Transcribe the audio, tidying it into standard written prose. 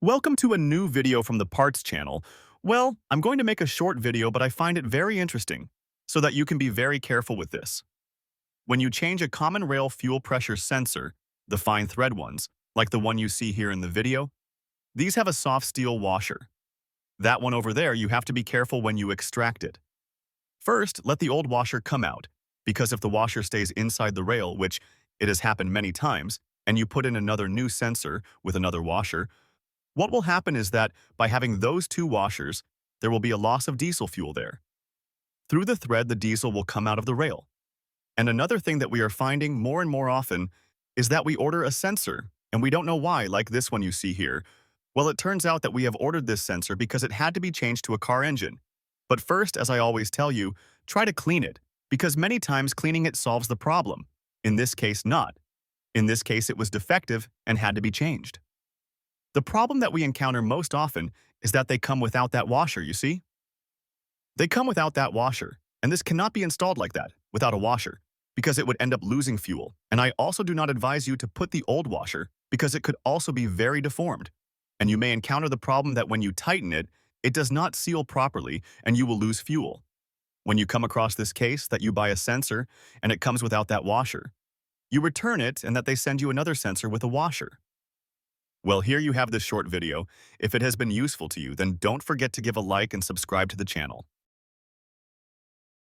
Welcome to a new video from the Parts channel. Well, I'm going to make a short video, but I find it very interesting, so that you can be very careful with this. When you change a common rail fuel pressure sensor, the fine thread ones, like the one you see here in the video, these have a soft steel washer. That one over there, you have to be careful when you extract it. First, let the old washer come out, because if the washer stays inside the rail, which it has happened many times, and you put in another new sensor with another washer, what will happen is that by having those two washers, there will be a loss of diesel fuel there. Through the thread, the diesel will come out of the rail. And another thing that we are finding more and more often is that we order a sensor, and we don't know why, like this one you see here. Well, it turns out that we have ordered this sensor because it had to be changed to a car engine. But first, as I always tell you, try to clean it, because many times cleaning it solves the problem. In this case, not. In this case, it was defective and had to be changed. The problem that we encounter most often is that they come without that washer, you see? They come without that washer, and this cannot be installed like that, without a washer, because it would end up losing fuel. And I also do not advise you to put the old washer, because it could also be very deformed. And you may encounter the problem that when you tighten it, it does not seal properly, and you will lose fuel. When you come across this case that you buy a sensor, and it comes without that washer, you return it and that they send you another sensor with a washer. Well, here you have this short video. If it has been useful to you, then don't forget to give a like and subscribe to the channel.